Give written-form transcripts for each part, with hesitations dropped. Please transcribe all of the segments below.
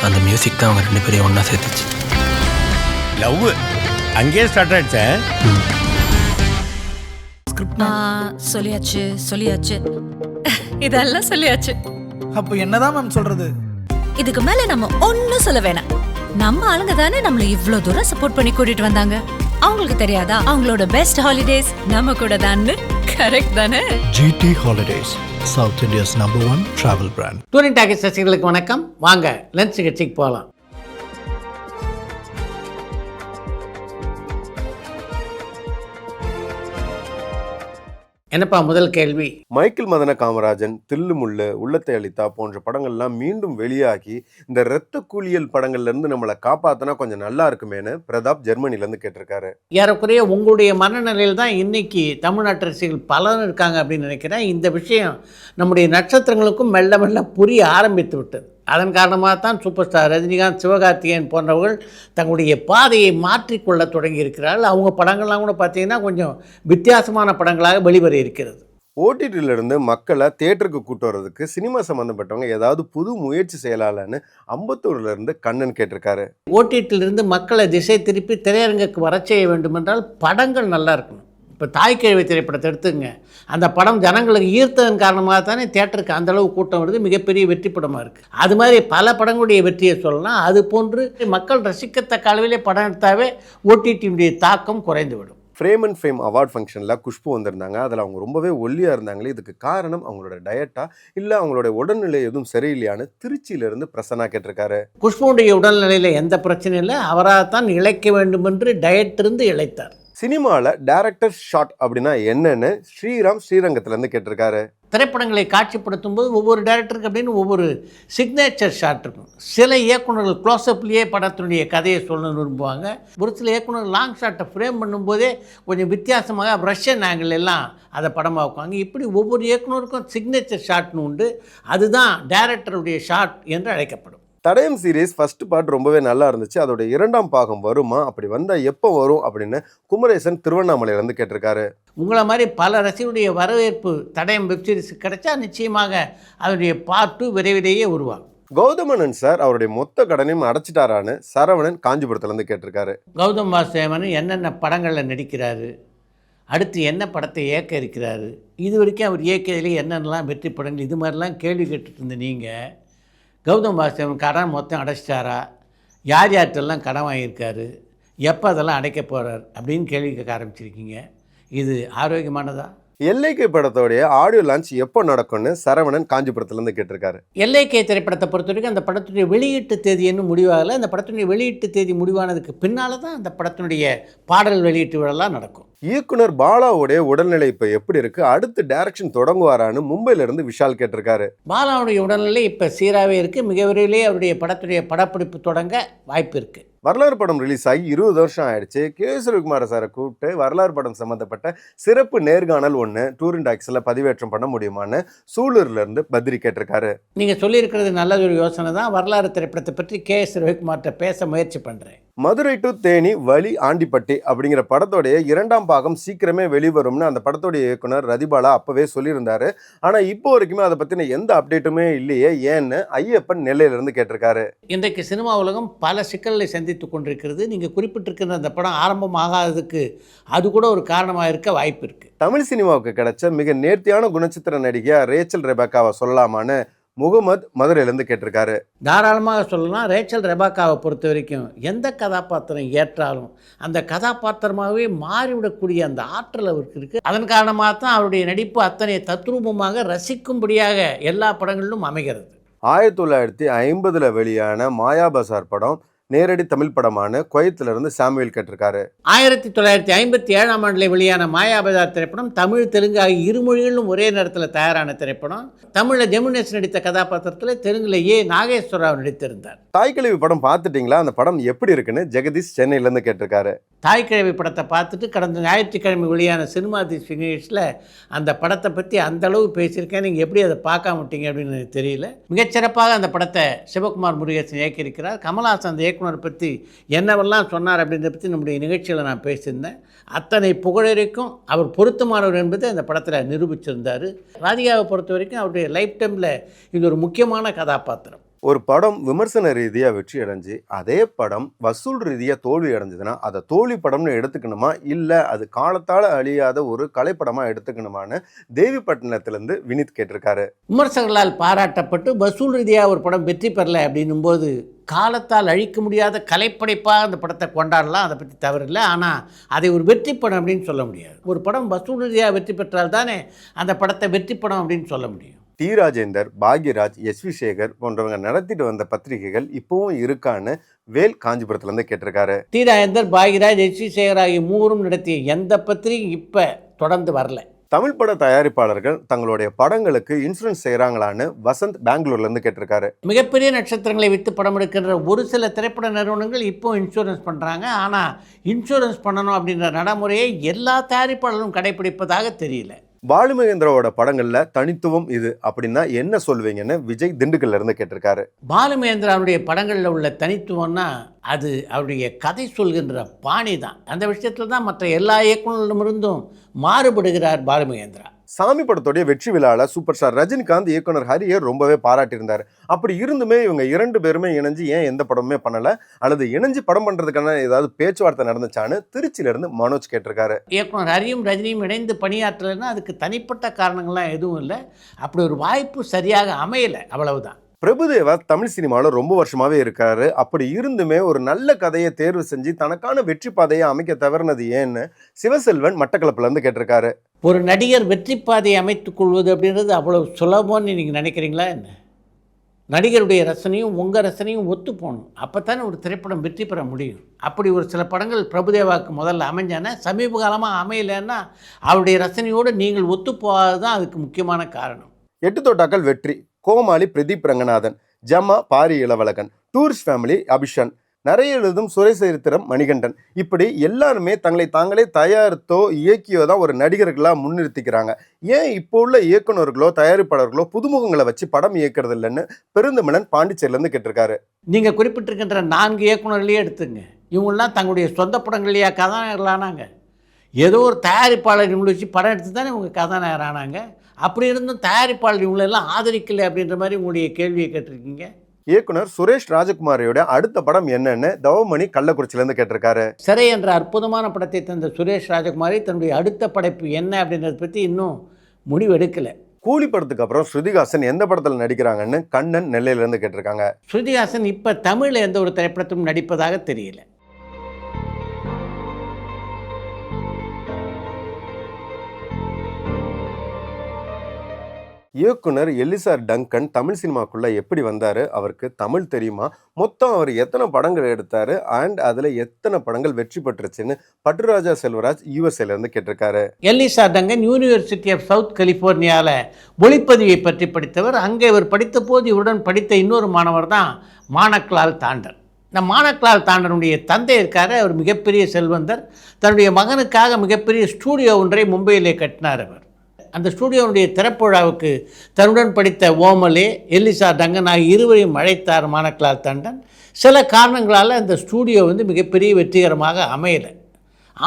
அந்த மியூசிக் தான் அவங்க 2 பேரையும் ஒன்றா சேர்த்துச்சு. லவ் அங்கேயே ஸ்டார்ட் ஆயிடுச்சே. சொல்லியாச்சு சொல்லியாச்சு, இதெல்லாம் சொல்லியாச்சு. அப்போ என்னதான் மேம் சொல்றது? இதுக்கு மேல நம்ம ஒன்னும் சொல்ல வேணாம். நம்ம ஆளுங்க தானே நம்மள இவ்ளோ தூரம் சப்போர்ட் பண்ணி கூட்டிட்டு வந்தாங்க. அவங்களுக்கு தெரியாதா அவங்களோட பெஸ்ட் ஹாலிடேஸ் நம்ம கூட தான்னு? கரெக்ட் தானே? GT Holidays, South India's #1 travel brand. Touring talkies ரசிகர்களுக்கு வணக்கம். வாங்க லஞ்ச் நிகழ்ச்சிக்கு போகலாம். என்னப்பா முதல் கேள்வி? மைக்கேல் மதன காமராஜன், தில்லு முள்ளு, உள்ளத்தை அளித்தா போன்ற படங்கள்லாம் மீண்டும் வெளியாகி இந்த இரத்த கூலியல் படங்கள்ல இருந்து நம்மளை காப்பாத்தினா கொஞ்சம் நல்லா இருக்குமேனு பிரதாப் ஜெர்மனில இருந்து கேட்டிருக்காரு. ஏறக்குறைய உங்களுடைய மனநிலையில் தான் இன்னைக்கு தமிழ்நாட்டு ரசிகர்கள் பலரும் இருக்காங்க அப்படின்னு நினைக்கிறேன். இந்த விஷயம் நம்முடைய நட்சத்திரங்களுக்கும் மெல்ல மெல்ல புரிய ஆரம்பித்து விட்டது. அதன் காரணமாக தான் சூப்பர் ஸ்டார் ரஜினிகாந்த், சிவகார்த்திகேயன் போன்றவர்கள் தங்களுடைய பாதையை மாற்றிக்கொள்ள தொடங்கி இருக்கிறார்கள். அவங்க படங்கள்லாம் கூட பார்த்தீங்கன்னா கொஞ்சம் வித்தியாசமான படங்களாக வெளிவர இருக்கிறது. ஓடிடியிலிருந்து மக்களை தியேட்டருக்கு கூட்டு வர்றதுக்கு சினிமா சம்மந்தப்பட்டவங்க ஏதாவது புது முயற்சி செய்யலாம்னு அம்பத்தூர்ல இருந்து கண்ணன் கேட்டிருக்காரு. ஓடிடியிலிருந்து மக்களை திசை திருப்பி திரையரங்குக்கு வர செய்ய வேண்டும் என்றால் படங்கள் நல்லா இருக்கணும். இப்போ தாய்க்கிழவி திரைப்படத்தை எடுத்துங்க. அந்த படம் ஜனங்களுக்கு ஈர்த்ததன் காரணமாக தானே தியேட்டருக்கு அந்தளவு கூட்டம் வருது, மிகப்பெரிய வெற்றி படமாக இருக்குது. அது மாதிரி பல படங்களுடைய வெற்றியை சொல்லலாம். அது போன்று மக்கள் ரசிக்கத்தக்க அளவிலே படம் எடுத்தாவே ஓடிடியுடைய தாக்கம் குறைந்துவிடும். ஃப்ரேம் அண்ட் ஃபேம் அவார்ட் ஃபங்க்ஷனில் குஷ்பு வந்திருந்தாங்க. அதில் அவங்க ரொம்பவே ஒல்லியாக இருந்தாங்களே, இதுக்கு காரணம் அவங்களோட டயட்டா இல்லை அவங்களோட உடல்நிலை எதுவும் சரியில்லையான்னு திருச்சியிலிருந்து பிரசன்னா கேட்டிருக்காரு. குஷ்புடைய உடல்நிலையில் எந்த பிரச்சனையும் இல்லை, அவராகத்தான் இழைக்க வேண்டும் என்று டயட் இருந்து இழைத்தார். சினிமாவில் டைரக்டர் ஷாட் அப்படின்னா என்னன்னு ஸ்ரீராம் ஸ்ரீரங்கத்திலேருந்து கேட்டிருக்காரு. திரைப்படங்களை காட்சிப்படுத்தும் போது ஒவ்வொரு டைரக்டருக்கு அப்படின்னு ஒவ்வொரு சிக்னேச்சர் ஷாட் இருக்கும். சில இயக்குநர்கள் க்ளோஸ்அப்லேயே படத்தினுடைய கதையை சொல்ல விரும்புவாங்க. ஒரு சில இயக்குநர்கள் லாங் ஷாட்டை ஃப்ரேம் பண்ணும்போதே கொஞ்சம் வித்தியாசமாக ரஷ்யன் ஆங்கிள் எல்லாம் அதை படமாக்குவாங்க. இப்படி ஒவ்வொரு இயக்குநருக்கும் சிக்னேச்சர் ஷாட்னு உண்டு. அதுதான் டைரக்டருடைய ஷாட் என்று அழைக்கப்படும். தடயம் சீரீஸ் ஃபர்ஸ்ட் பார்ட் ரொம்பவே நல்லா இருந்துச்சு. அதோட 2ஆம் பாகம் வருமா, அப்படி வந்தால் எப்போ வரும் அப்படின்னு குமரேசன் திருவண்ணாமலையிலேருந்து கேட்டிருக்காரு. உங்களை மாதிரி பல ரசிகருடைய வரவேற்பு தடயம் வெப்சீரிஸ் கிடைச்சா நிச்சயமாக அதனுடைய பார்ட் 2 விரைவிலேயே உருவாகும். கௌதமனன் சார் அவருடைய மொத்த கடனையும் அடைச்சிட்டாரான்னு சரவணன் காஞ்சிபுரத்துலேருந்து கேட்டிருக்காரு. கௌதம் வாசுதேவன் என்னென்ன படங்களில் நடிக்கிறாரு, அடுத்து என்ன படத்தை இயக்க இருக்கிறாரு, இது வரைக்கும் அவர் இயக்கத்திலே என்னென்னலாம் வெற்றி படங்கள், இது மாதிரிலாம் கேள்வி கேட்டுட்டு இருந்த நீங்கள் கௌதம் வாசுதேவன் கடன் மொத்தம் அடைச்சிட்டாரா, யார் யார்கிட்டெல்லாம் கடன் வாங்கியிருக்காரு, எப்போ அதெல்லாம் அடைக்க போகிறார் அப்படின்னு கேள்வி கேட்க ஆரம்பிச்சிருக்கீங்க. இது ஆரோக்கியமானதா? எல்லைக்கை படத்தோடைய ஆடியோ லான்ச் எப்போ நடக்கும்னு சரவணன் காஞ்சிபுரத்துலேருந்து கேட்டிருக்காரு. எல்லைக்கை திரைப்படத்தை பொறுத்த வரைக்கும் அந்த படத்துடைய வெளியீட்டு தேதி இன்னும் முடிவாகலை. அந்த படத்தினுடைய வெளியீட்டு தேதி முடிவானதுக்கு பின்னால் தான் அந்த படத்தினுடைய பாடல் வெளியீட்டு விழாலாம் நடக்கும். இயக்குனர் பாலாவுடைய உடல்நிலை இப்போ எப்படி இருக்கு, அடுத்து டைரக்ஷன் தொடங்குவாரான்னு மும்பையிலிருந்து விஷால் கேட்டிருக்காரு. பாலாவுடைய உடல்நிலை இப்போ சீராகவே இருக்குது. மிக விரைவிலேயே அவருடைய படத்துடைய படப்பிடிப்பு தொடங்க வாய்ப்பு இருக்குது. வரலாறு படம் ரிலீஸ் ஆகி 20 வருஷம் ஆயிடுச்சு. கேஎஸ்.ரவிக்குமார் சாரை கூப்பிட்டு வரலாறு படம் சம்மந்தப்பட்ட சிறப்பு நேர்காணல் ஒன்று டூரிங் டாக்ஸில் பதிவேற்றம் பண்ண முடியுமான்னு சூலூர்லேருந்து பத்ரி கேட்டிருக்காரு. நீங்கள் சொல்லியிருக்கிறது நல்லது ஒரு யோசனை தான். வரலாறு திரைப்படத்தை பற்றி கேஎஸ்.ரவிக்குமார்கிட்ட பேச முயற்சி பண்ணுறேன். மதுரை டு தேனி வழி ஆண்டிப்பட்டி அப்படிங்கிற படத்தோடைய 2ஆம் பாகம் சீக்கிரமே வெளிவரும்னு அந்த படத்தோடைய இயக்குனர் ரதிபாலா அப்பவே சொல்லியிருந்தாரு. ஆனால் இப்போ வரைக்குமே அதை பற்றின எந்த அப்டேட்டுமே இல்லையே, ஏன்னு ஐயப்பன் நெல்லையிலிருந்து கேட்டிருக்காரு. இன்றைக்கு சினிமா உலகம் பல சிக்கல்களை சந்தித்து கொண்டிருக்கிறது. நீங்கள் குறிப்பிட்டிருக்கிற அந்த படம் ஆரம்பமாகாததுக்கு அது கூட ஒரு காரணமாக இருக்க வாய்ப்பு இருக்குது. தமிழ் சினிமாவுக்கு கிடைச்ச மிக நேர்த்தியான குணச்சித்திர நடிகையா ரேச்சல் ரெபேக்காவை சொல்லலாமான்னு முகமது மதுரையிலேருந்து கேட்டிருக்காரு. தாராளமாக சொல்லலாம். ரேச்சல் ரெபேக்காவை பொறுத்த வரைக்கும் எந்த கதாபாத்திரம் ஏற்றாலும் அந்த கதாபாத்திரமாகவே மாறிவிடக்கூடிய அந்த ஆற்றல் அவருக்கு இருக்குது. அதன் காரணமாக தான் அவருடைய நடிப்பு அத்தனை தத்ரூபமாக ரசிக்கும்படியாக எல்லா படங்களிலும் அமைகிறது. 1950 வெளியான மாயா பசார் படம் நேரடி தமிழ் படமான குவைத்திலிருந்து சாமுவேல் கேட்டிருக்காரு. 1957ஆம் ஆண்டில் வெளியான மாயாபஜார் திரைப்படம் தமிழ் தெலுங்கு ஆகிய 2 மொழிகளிலும் ஒரே நேரத்தில் தயாரான திரைப்படம். தமிழில் ஜெமினேஷ் நடித்த கதாபாத்திரத்தில் தெலுங்குல நாகேஸ்வரராவ் நடித்திருந்தார். தாய்க்கிழவி படம் பார்த்துட்டிங்களா, அந்த படம் எப்படி இருக்குன்னு ஜெகதீஷ் சென்னையிலேருந்து கேட்டிருக்காரு. தாய்க்கிழவி படத்தை பார்த்துட்டு கடந்த ஞாயிற்றுக்கிழமை வெளியான சினிமா நிகழ்ச்சியில் அந்த படத்தை பற்றி அந்தளவு பேசியிருக்கேன். நீங்கள் எப்படி அதை பார்க்காம விட்டீங்க அப்படின்னு எனக்கு தெரியல. மிகச்சிறப்பாக அந்த படத்தை சிவகுமார் முருகேசன் இயக்கியிருக்கிறார். கமல்ஹாசன் அந்த இயக்குனர் பற்றி என்னவெல்லாம் சொன்னார் அப்படின்றத பற்றி நம்முடைய நிகழ்ச்சியில் நான் பேசியிருந்தேன். அத்தனை புகழரைக்கும் அவர் பொருத்தமானவர் என்பதை அந்த படத்தில் நிரூபிச்சிருந்தார். ராதிகாவை பொறுத்த வரைக்கும் அவருடைய லைஃப் டைமில் இது ஒரு முக்கியமான கதாபாத்திரம். ஒரு படம் விமர்சன ரீதியாக வெற்றி அடைஞ்சு அதே படம் வசூல் ரீதியாக தோல்வி அடைஞ்சதுன்னா அதை தோல்வி படம்னு எடுத்துக்கணுமா, இல்லை அது காலத்தால் அழியாத ஒரு கலைப்படமாக எடுத்துக்கணுமான்னு தேவிப்பட்டினத்திலேருந்து வினித் கேட்டிருக்காரு. விமர்சகர்களால் பாராட்டப்பட்டு வசூல் ரீதியாக ஒரு படம் வெற்றி பெறலை அப்படின்னும் போது காலத்தால் அழிக்க முடியாத கலைப்படைப்பாக அந்த படத்தை கொண்டாடலாம், அதை பற்றி தவறில்லை. ஆனால் அதை ஒரு வெற்றி படம் அப்படின்னு சொல்ல முடியாது. ஒரு படம் வசூல் ரீதியாக வெற்றி பெற்றால் தானே அந்த படத்தை வெற்றி படம் அப்படின்னு சொல்ல முடியும். டி ராஜேந்தர், பாக்யராஜ், எஸ்வி சேகர் போன்றவங்க நடத்திட்டு வந்த பத்திரிகைகள் இப்போவும் இருக்கான்னு வேல் காஞ்சிபுரத்துலேருந்து கேட்டிருக்காரு. டி ராஜேந்தர், பாக்யராஜ், எஸ்வி சேகர் ஆகிய மூவரும் நடத்திய எந்த பத்திரிகை இப்போ தொடர்ந்து வரல. தமிழ் பட தயாரிப்பாளர்கள் தங்களுடைய படங்களுக்கு இன்சூரன்ஸ் செய்கிறாங்களான்னு வசந்த் பெங்களூர்லேருந்து கேட்டிருக்காரு. மிகப்பெரிய நட்சத்திரங்களை விற்று படம் எடுக்கின்ற ஒரு சில திரைப்பட நிறுவனங்கள் இப்போ இன்சூரன்ஸ் பண்ணுறாங்க. ஆனால் இன்சூரன்ஸ் பண்ணணும் அப்படின்ற நடைமுறையை எல்லா தயாரிப்பாளர்களும் கடைபிடிப்பதாக தெரியல. பாலுமகேந்திராவோட படங்கள்ல தனித்துவம் இது அப்படின்னா என்ன சொல்வீங்கன்னு விஜய் திண்டுக்கல்ல இருந்து கேட்டிருக்காரு. பாலுமகேந்திராவுடைய படங்களில் உள்ள தனித்துவம்னா அது அவருடைய கதை சொல்கின்ற பாணி தான். அந்த விஷயத்தில் தான் மற்ற எல்லா இயக்குநர்களிடமிருந்தும் மாறுபடுகிறார் பாலுமகேந்திரா. சாமி படத்துடைய வெற்றி விழாவில் சூப்பர் ஸ்டார் ரஜினிகாந்த் இயக்குனர் ஹரியை ரொம்பவே பாராட்டியிருந்தார். அப்படி இருந்துமே இவங்க 2 பேருமே இணைஞ்சு ஏன் எந்த படமுமே பண்ணலை, அல்லது இணைஞ்சு படம் பண்ணுறதுக்கான ஏதாவது பேச்சுவார்த்தை நடந்துச்சான்னு திருச்சியிலேருந்து மனோஜ் கேட்டிருக்காரு. இயக்குனர் ஹரியும் ரஜினியும் இணைந்து பணியாற்றலைன்னா அதுக்கு தனிப்பட்ட காரணங்கள்லாம் எதுவும் இல்லை. அப்படி ஒரு வாய்ப்பு சரியாக அமையலை, அவ்வளவுதான். பிரபுதேவா தமிழ் சினிமாவில் ரொம்ப வருஷமாகவே இருக்காரு. அப்படி இருந்துமே ஒரு நல்ல கதையை தேர்வு செஞ்சு தனக்கான வெற்றி பாதையை அமைக்க தவறினது ஏன்னு சிவசெல்வன் மட்டக்களப்புலேருந்து கேட்டிருக்காரு. ஒரு நடிகர் வெற்றி பாதையை அமைத்துக் கொள்வது அப்படின்றது அவ்வளோ சுலபம்னு நீங்கள் நினைக்கிறீங்களா என்ன? நடிகருடைய ரசனையும் உங்கள் ரசனையும் ஒத்து போகணும். அப்போ தானே ஒரு திரைப்படம் வெற்றி பெற முடியும். அப்படி ஒரு சில படங்கள் பிரபுதேவாவுக்கு முதல்ல அமைஞ்சானா, சமீப காலமாக அமையலைன்னா அவருடைய ரசனையோடு நீங்கள் ஒத்து போகாது தான் அதுக்கு முக்கியமான காரணம். 8 தோட்டாக்கள் வெற்றி, கோமாளி பிரதீப் ரங்கநாதன், ஜமா பாரி இளவழகன், டூரிஸ்ட் ஃபேமிலி அபிஷன், நிறைய எழுதும் சுரேசரித்திரம் மணிகண்டன், இப்படி எல்லாருமே தங்களை தாங்களே தயாரித்தோ இயக்கியோ தான் ஒரு நடிகர்களாக முன்னிறுத்திக்கிறாங்க. ஏன் இப்போ உள்ள இயக்குநர்களோ தயாரிப்பாளர்களோ புதுமுகங்களை வச்சு படம் இயக்கிறது இல்லைன்னு பெருந்தமிழன் பாண்டிச்சேரியிலேருந்து கேட்டிருக்காரு. நீங்கள் குறிப்பிட்டிருக்கின்ற 4 இயக்குநர்களையே எடுத்துங்க. இவங்களாம் தங்களுடைய சொந்த படங்களையா கதாநாயகர்களானாங்க? ஏதோ ஒரு தயாரிப்பாளர் இவங்களை வச்சு படம் எடுத்து தானே இவங்க கதாநாயகர் ஆனாங்க. அப்படி இருந்தும் தயாரிப்பாளர் இவங்களெல்லாம் ஆதரிக்கலை அப்படின்ற மாதிரி உங்களுடைய கேள்வியை கேட்டிருக்கீங்க. இயக்குனர் சுரேஷ் ராஜகுமாரியோட அடுத்த படம் என்னன்னு தவமணி கள்ளக்குறிச்சியிலேருந்து கேட்டிருக்காரு. சிறை என்ற அற்புதமான படத்தை தந்த சுரேஷ் ராஜகுமாரி தன்னுடைய அடுத்த படைப்பு என்ன அப்படின்றத பற்றி இன்னும் முடிவு எடுக்கலை. கூலி படத்துக்கு அப்புறம் ஸ்ருதிஹாசன் எந்த படத்தில் நடிக்கிறாங்கன்னு கண்ணன் நெல்லையிலேருந்து கேட்டிருக்காங்க. ஸ்ருதிஹாசன் இப்போ தமிழில் எந்த ஒரு திரைப்படத்திலும் நடிப்பதாக தெரியல. இயக்குனர் எலிசா டங்கன் தமிழ் சினிமாக்குள்ளே எப்படி வந்தார், அவருக்கு தமிழ் தெரியுமா, மொத்தம் அவர் எத்தனை படங்கள் எடுத்தார் அண்ட் அதில் எத்தனை படங்கள் வெற்றி பெற்றுச்சுன்னு பட்டுராஜா செல்வராஜ் யூஎஸ்ஏலேருந்து கேட்டிருக்காரு. Eliza Duncan university of South கலிஃபோர்னியாவில் ஒளிப்பதிவை பற்றி படித்தவர். அங்கே இவர் படித்த போது இவருடன் படித்த இன்னொரு மாணவர் தான் மானக்லால் தாண்டன். இந்த மானக்லால் தாண்டனுடைய தந்தை இருக்கார், அவர் மிகப்பெரிய செல்வந்தர். தன்னுடைய மகனுக்காக மிகப்பெரிய ஸ்டூடியோ ஒன்றை மும்பையிலே கட்டினார். அவர் அந்த ஸ்டூடியோனுடைய திறப்புழாவுக்கு தன்னுடன் படித்த ஓமலே, எலிசா டங்கன் ஆகிய இருவரையும் அழைத்தார் மானக்லால் தாண்டன். சில காரணங்களால் அந்த ஸ்டூடியோ மிகப்பெரிய வெற்றிகரமாக அமையலை.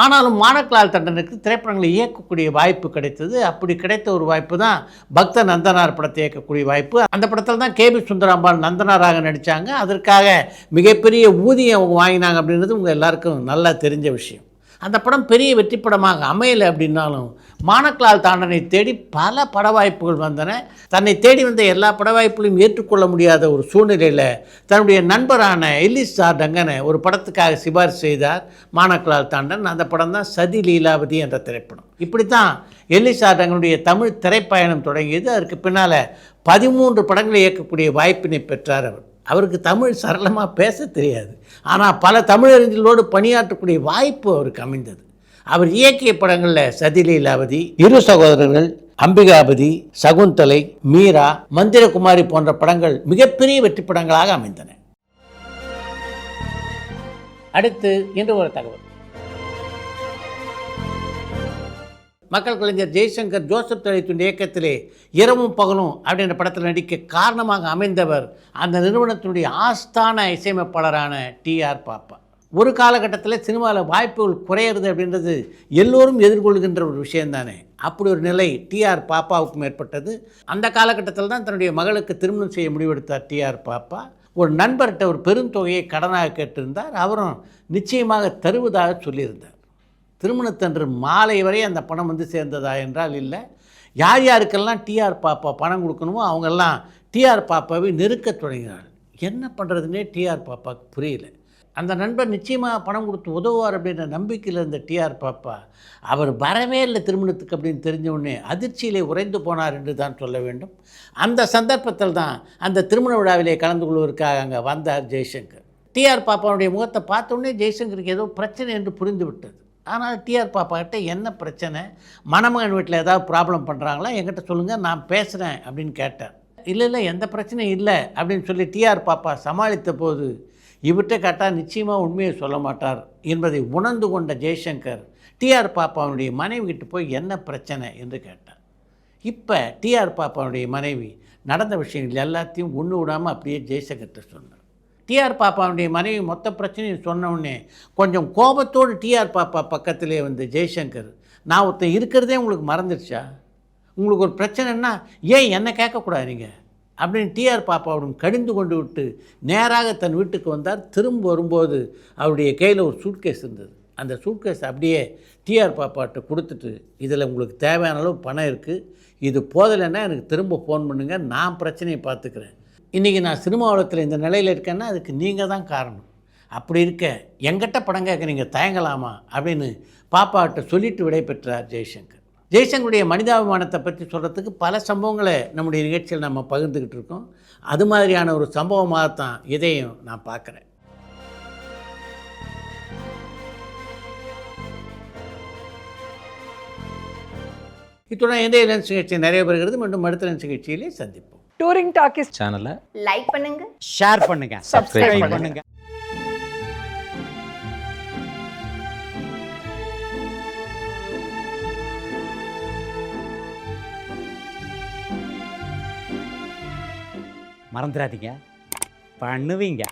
ஆனாலும் மானக்லால் தாண்டனுக்கு திரைப்படங்களை இயக்கக்கூடிய வாய்ப்பு கிடைத்தது. அப்படி கிடைத்த ஒரு வாய்ப்பு தான் பக்த நந்தனார் படத்தை இயக்கக்கூடிய வாய்ப்பு. அந்த படத்தில் தான் கேபி சுந்தராம்பாள் நந்தனாராக நடித்தாங்க. அதற்காக மிகப்பெரிய ஊதியம் அவங்க வாங்கினாங்க அப்படின்றது உங்கள் எல்லாருக்கும் நல்லா தெரிஞ்ச விஷயம். அந்த படம் பெரிய வெற்றி படமாக அமையலை அப்படின்னாலும் மானக்லால் தாண்டனை தேடி பல பட வாய்ப்புகள் வந்தன. தன்னை தேடி வந்த எல்லா பட வாய்ப்புகளையும் ஏற்றுக்கொள்ள முடியாத ஒரு சூழ்நிலையில் தன்னுடைய நண்பரான எலிசா டங்கனை ஒரு படத்துக்காக சிபாரிசு செய்தார் மானக்லால் தாண்டன். அந்த படம் தான் சதி லீலாவதி என்ற திரைப்படம். இப்படித்தான் எலிசா டங்கனுடைய தமிழ் திரைப்பயணம் தொடங்கியது. அதற்கு பின்னால் 13 படங்களை இயக்கக்கூடிய வாய்ப்பினை பெற்றார் அவர். அவருக்கு தமிழ் சரளமாக பேச தெரியாது, ஆனால் பல தமிழறிஞர்களோடு பணியாற்றக்கூடிய வாய்ப்பு அவருக்கு அமைந்தது. அவர் இயக்கிய படங்களில் சதிலீலாவதி, இரு சகோதரர்கள், அம்பிகாபதி, சகுந்தலை, மீரா, மந்திரகுமாரி போன்ற படங்கள் மிகப்பெரிய வெற்றி படங்களாக அமைந்தன. அடுத்து இன்று ஒரு தகவல். மக்கள் கலைஞர் ஜெய்சங்கர் ஜோசப் தலித்துடைய இயக்கத்திலே இரவும் பகலும் அப்படின்ற படத்தில் நடிக்க காரணமாக அமைந்தவர் அந்த நிறுவனத்தினுடைய ஆஸ்தான இசையமைப்பாளரான டிஆர் பாப்பா. ஒரு காலகட்டத்தில் சினிமாவில் வாய்ப்புகள் குறையிறது அப்படின்றது எல்லோரும் எதிர்கொள்கின்ற ஒரு விஷயந்தானே. அப்படி ஒரு நிலை டிஆர் பாப்பாவுக்கும் ஏற்பட்டது. அந்த காலகட்டத்தில் தான் தன்னுடைய மகளுக்கு திருமணம் செய்ய முடிவெடுத்தார் டிஆர் பாப்பா. ஒரு நண்பர்கிட்ட ஒரு பெருந்தொகையை கடனாக கேட்டிருந்தார். அவரும் நிச்சயமாக தருவதாக சொல்லியிருந்தார். திருமணத்தன்று மாலை வரை அந்த பணம் வந்து சேர்ந்ததா என்றால் இல்லை. யார் யாருக்கெல்லாம் டிஆர் பாப்பா பணம் கொடுக்கணுமோ அவங்கெல்லாம் டிஆர் பாப்பாவை நெருக்கத் தொடங்கினார்கள். என்ன பண்ணுறதுனே டிஆர் பாப்பாவுக்கு புரியல. அந்த நண்பர் நிச்சயமாக பணம் கொடுத்து உதவுவார் அப்படின்ற நம்பிக்கையில் இருந்த டிஆர் பாப்பா அவர் வரவே இல்லை திருமணத்துக்கு அப்படின்னு தெரிஞ்ச உடனே அதிர்ச்சியிலே உறைந்து போனார் என்று தான் சொல்ல வேண்டும். அந்த சந்தர்ப்பத்தில் தான் அந்த திருமண விழாவிலே கலந்து கொள்வதற்காக அங்கே வந்தார் ஜெய்சங்கர். டிஆர் பாப்பாவுடைய முகத்தை பார்த்தோன்னே ஜெய்சங்கருக்கு ஏதோ பிரச்சனை என்று புரிந்து விட்டது. ஆனால் டிஆர் பாப்பா கிட்ட என்ன பிரச்சனை, மணமகன் வீட்டில் ஏதாவது ப்ராப்ளம் பண்ணுறாங்களா, என்கிட்ட சொல்லுங்கள் நான் பேசுகிறேன் அப்படின்னு கேட்டார். இல்லை எந்த பிரச்சனையும் இல்லை அப்படின்னு சொல்லி டிஆர் பாப்பா சமாளித்த போது இவர்கிட்ட கேட்டால் நிச்சயமாக உண்மையை சொல்ல மாட்டார் என்பதை உணர்ந்து கொண்ட ஜெய்சங்கர் டிஆர் பாப்பாவுடைய மனைவிகிட்ட போய் என்ன பிரச்சனை என்று கேட்டார். இப்போ டிஆர் பாப்பாவுடைய மனைவி நடந்த விஷயங்கள் எல்லாத்தையும் ஒன்று விடாமல் அப்படியே ஜெய்சங்கர்கிட்ட சொன்னார். டிஆர் பாப்பாவுடைய மனைவி மொத்த பிரச்சனையும் சொன்னவுடனே கொஞ்சம் கோபத்தோடு டிஆர் பாப்பா பக்கத்திலே வந்து ஜெய்சங்கர், நான் ஒருத்தன் இருக்கிறதே உங்களுக்கு மறந்துடுச்சா, உங்களுக்கு ஒரு பிரச்சனைன்னா ஏன் என்னை கேட்கக்கூடாது நீங்கள் அப்படின்னு டிஆர் பாப்பாவுடன் கடிந்து கொண்டு விட்டு நேராக தன் வீட்டுக்கு வந்தார். திரும்ப வரும்போது அவருடைய கையில் ஒரு சூட்கேஸ் இருந்தது. அந்த சூட்கேஸ் அப்படியே டிஆர் பாப்பாட்ட கொடுத்துட்டு, இதில் உங்களுக்கு தேவையான அளவு பணம் இருக்குது, இது போதலைன்னா எனக்கு திரும்ப ஃபோன் பண்ணுங்கள், நான் பிரச்சனையை பார்த்துக்கிறேன். இன்றைக்கி நான் சினிமா உலகத்தில் இந்த நிலையில் இருக்கேன்னா அதுக்கு நீங்கள் தான் காரணம். அப்படி இருக்க எங்கிட்ட படம் கேட்க நீங்கள் தயங்கலாமா அப்படின்னு பாப்பாட்ட சொல்லிட்டு விடை பெற்றார் ஜெய்சங்கர். ஜெய்சங்கருடைய மனிதாபிமானத்தை பற்றி சொல்கிறதுக்கு பல சம்பவங்களை நம்முடைய நிகழ்ச்சியில் நம்ம பகிர்ந்துக்கிட்டு இருக்கோம். அது மாதிரியான ஒரு சம்பவமாகத்தான் இதையும் நான் பார்க்குறேன். இத்துடன் இந்த லென்ஸ் நிகழ்ச்சி நிறைய பெறுகிறது. மீண்டும் அடுத்த லென்ஸ் நிகழ்ச்சியிலே சந்திப்போம். டூரிங் டாக்கிஸ் சேனலை லைக் பண்ணுங்க, ஷேர் பண்ணுங்க, சப்ஸ்கிரைப் பண்ணுங்க. மறந்துடாதீங்க, பண்ணுவீங்க.